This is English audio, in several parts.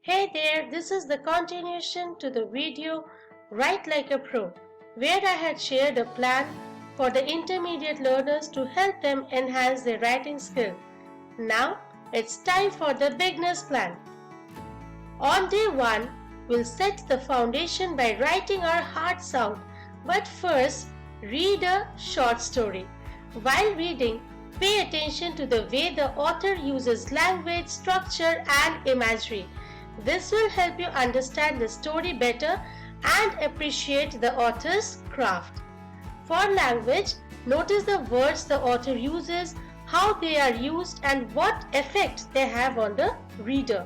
Hey there, this is the continuation to the video Write Like a Pro, where I had shared a plan for the intermediate learners to help them enhance their writing skill. Now it's time for the beginner's plan. On day 1, we'll set the foundation by writing our hearts out, but first, read a short story. While reading, pay attention to the way the author uses language, structure, and imagery. This will help you understand the story better and appreciate the author's craft. For language, notice the words the author uses, how they are used, and what effect they have on the reader.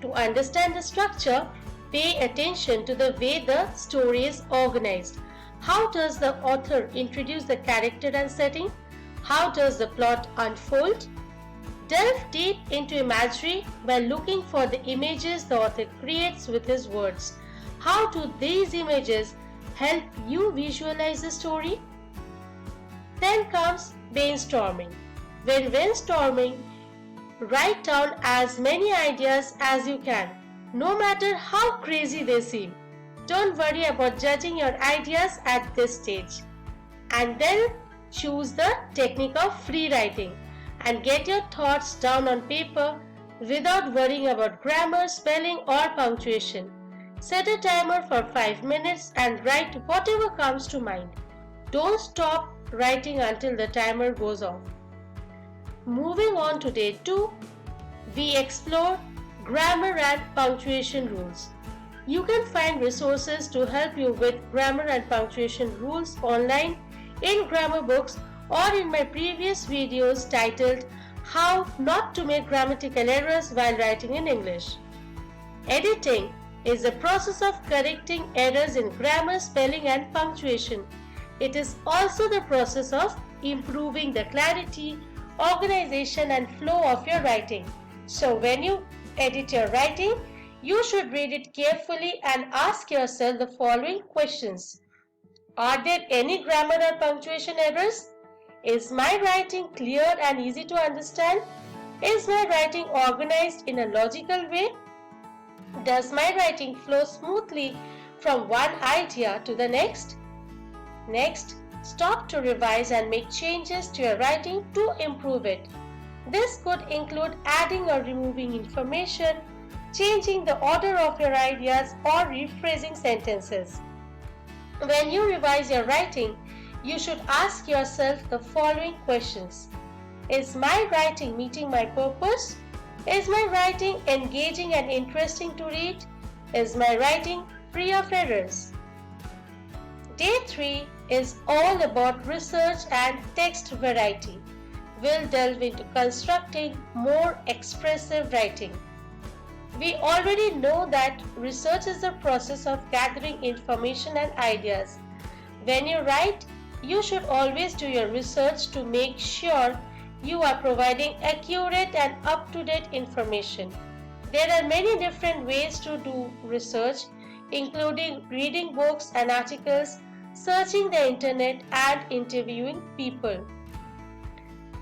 To understand the structure, pay attention to the way the story is organized. How does the author introduce the character and setting? How does the plot unfold? Delve deep into imagery by looking for the images the author creates with his words. How do these images help you visualize the story? Then comes brainstorming. When brainstorming, write down as many ideas as you can, no matter how crazy they seem. Don't worry about judging your ideas at this stage. And then choose the technique of free writing and get your thoughts down on paper without worrying about grammar, spelling, or punctuation. Set a timer for 5 minutes and write whatever comes to mind. Don't stop writing until the timer goes off. Moving on to day 2, we explore grammar and punctuation rules. You can find resources to help you with grammar and punctuation rules online in grammar books or in my previous videos titled How Not to Make Grammatical Errors While Writing in English. Editing is the process of correcting errors in grammar, spelling, and punctuation. It is also the process of improving the clarity, organization, and flow of your writing. So when you edit your writing, you should read it carefully and ask yourself the following questions. Are there any grammar or punctuation errors? Is my writing clear and easy to understand? Is my writing organized in a logical way? Does my writing flow smoothly from one idea to the next? Next, stop to revise and make changes to your writing to improve it. This could include adding or removing information, changing the order of your ideas, or rephrasing sentences. When you revise your writing, you should ask yourself the following questions. Is my writing meeting my purpose? Is my writing engaging and interesting to read? Is my writing free of errors? Day 3 is all about research and text variety. We'll delve into constructing more expressive writing. We already know that research is the process of gathering information and ideas. When you write, you should always do your research to make sure you are providing accurate and up-to-date information. There are many different ways to do research, including reading books and articles, searching the internet, and interviewing people.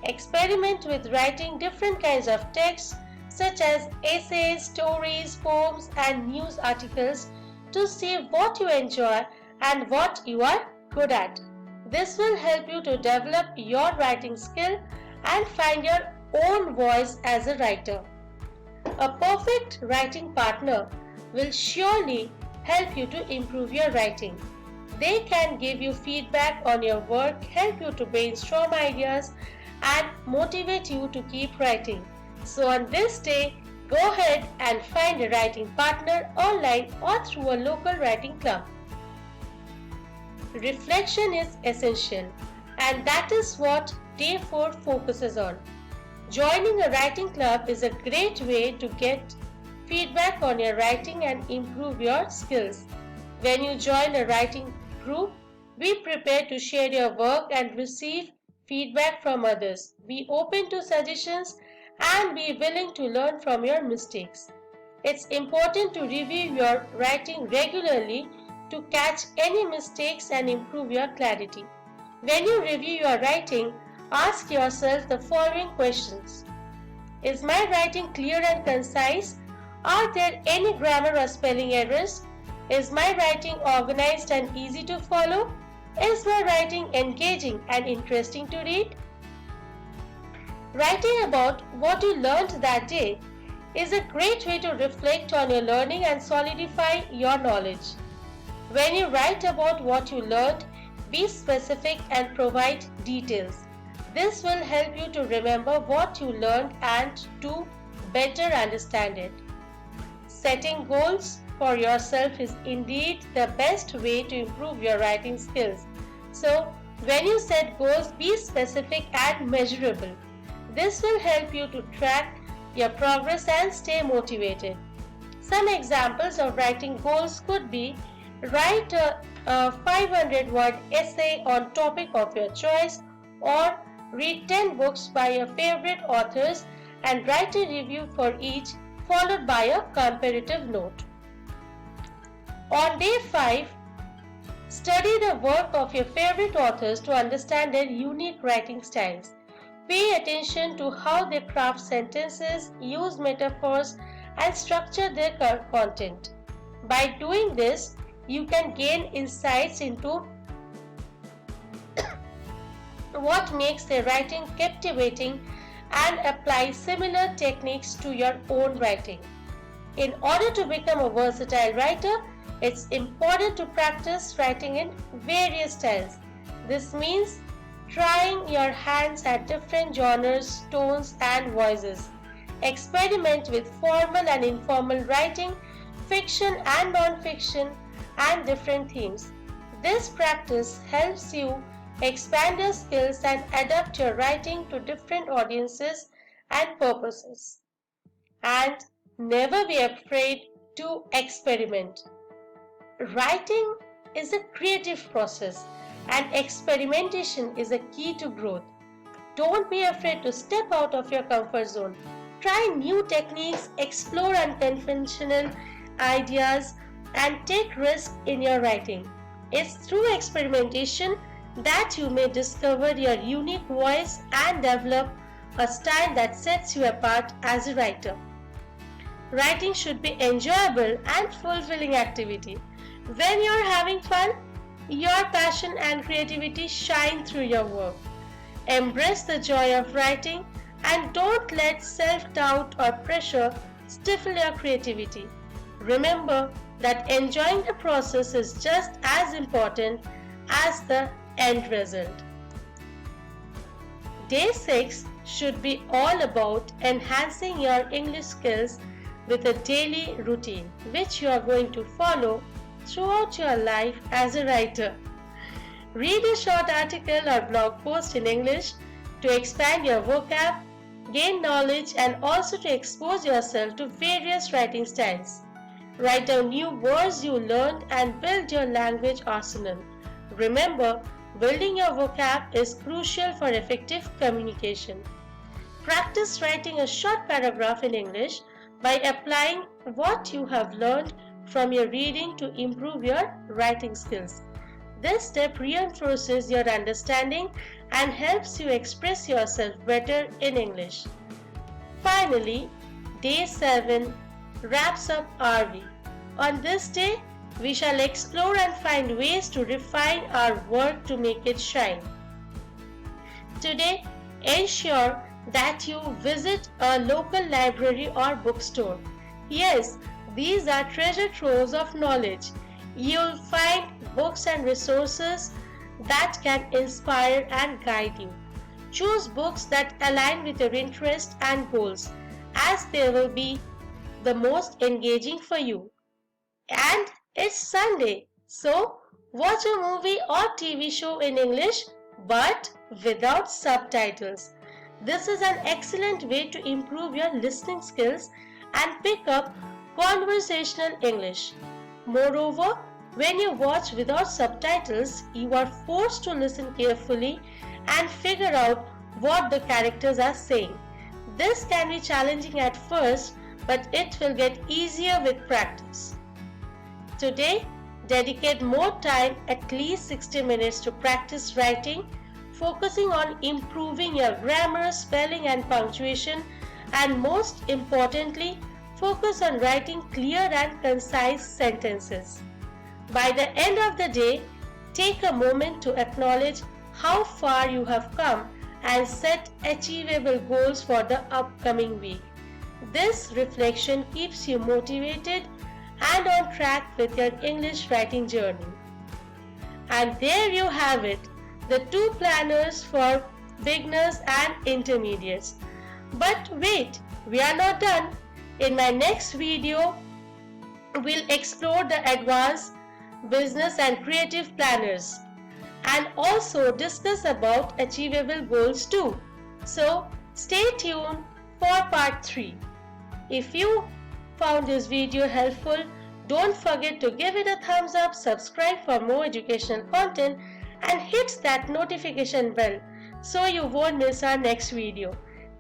Experiment with writing different kinds of texts such as essays, stories, poems, and news articles to see what you enjoy and what you are good at. This will help you to develop your writing skill and find your own voice as a writer. A perfect writing partner will surely help you to improve your writing. They can give you feedback on your work, help you to brainstorm ideas, and motivate you to keep writing. So on this day, go ahead and find a writing partner online or through a local writing club. Reflection is essential, and that is what Day 4 focuses on. Joining a writing club is a great way to get feedback on your writing and improve your skills. When you join a writing group, be prepared to share your work and receive feedback from others. Be open to suggestions and be willing to learn from your mistakes. It's important to review your writing regularly to catch any mistakes and improve your clarity. When you review your writing, ask yourself the following questions. Is my writing clear and concise? Are there any grammar or spelling errors? Is my writing organized and easy to follow? Is my writing engaging and interesting to read? Writing about what you learned that day is a great way to reflect on your learning and solidify your knowledge. When you write about what you learned, be specific and provide details. This will help you to remember what you learned and to better understand it. Setting goals for yourself is indeed the best way to improve your writing skills. So, when you set goals, be specific and measurable. This will help you to track your progress and stay motivated. Some examples of writing goals could be: write a 500-word essay on topic of your choice, or read 10 books by your favorite authors and write a review for each, followed by a comparative note. On day 5, study the work of your favorite authors to understand their unique writing styles. Pay attention to how they craft sentences, use metaphors, and structure their content. By doing this, you can gain insights into what makes their writing captivating and apply similar techniques to your own writing. In order to become a versatile writer, it's important to practice writing in various styles. This means trying your hands at different genres, tones, and voices. Experiment with formal and informal writing, fiction and non-fiction, and different themes. This practice helps you expand your skills and adapt your writing to different audiences and purposes. And never be afraid to experiment. Writing is a creative process, and experimentation is a key to growth. Don't be afraid to step out of your comfort zone. Try new techniques, explore unconventional ideas, and take risks in your writing. It's through experimentation that you may discover your unique voice and develop a style that sets you apart as a writer. Writing should be enjoyable and fulfilling activity. When you're having fun, your passion and creativity shine through your work. Embrace the joy of writing and don't let self-doubt or pressure stifle your creativity. Remember that enjoying the process is just as important as the end result. Day 6 should be all about enhancing your English skills with a daily routine, which you are going to follow throughout your life as a writer. Read a short article or blog post in English to expand your vocab, gain knowledge, and also to expose yourself to various writing styles. Write down new words you learned and build your language arsenal. Remember, building your vocab is crucial for effective communication. Practice writing a short paragraph in English by applying what you have learned from your reading to improve your writing skills. This step reinforces your understanding and helps you express yourself better in English. Finally, day 7 wraps up our week. On this day, we shall explore and find ways to refine our work to make it shine. Today, ensure that you visit a local library or bookstore. Yes, these are treasure troves of knowledge. You'll find books and resources that can inspire and guide you. Choose books that align with your interests and goals, as they will be the most engaging for you. And it's Sunday, so watch a movie or TV show in English but without subtitles. This is an excellent way to improve your listening skills and pick up conversational English. Moreover, when you watch without subtitles, you are forced to listen carefully and figure out what the characters are saying. This can be challenging at first, but it will get easier with practice. Today, dedicate more time, at least 60 minutes, to practice writing, focusing on improving your grammar, spelling, and punctuation, and most importantly, focus on writing clear and concise sentences. By the end of the day, take a moment to acknowledge how far you have come and set achievable goals for the upcoming week. This reflection keeps you motivated and on track with your English writing journey. And there you have it, the 2 planners for beginners and intermediates. But wait, we are not done. In my next video, we'll explore the advanced business and creative planners and also discuss about achievable goals too. So stay tuned for part 3. If you found this video helpful, don't forget to give it a thumbs up, subscribe for more educational content and hit that notification bell so you won't miss our next video.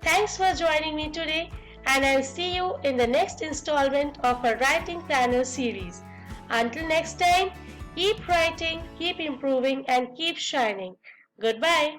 Thanks for joining me today and I'll see you in the next installment of our Writing Planner series. Until next time, keep writing, keep improving and keep shining. Goodbye.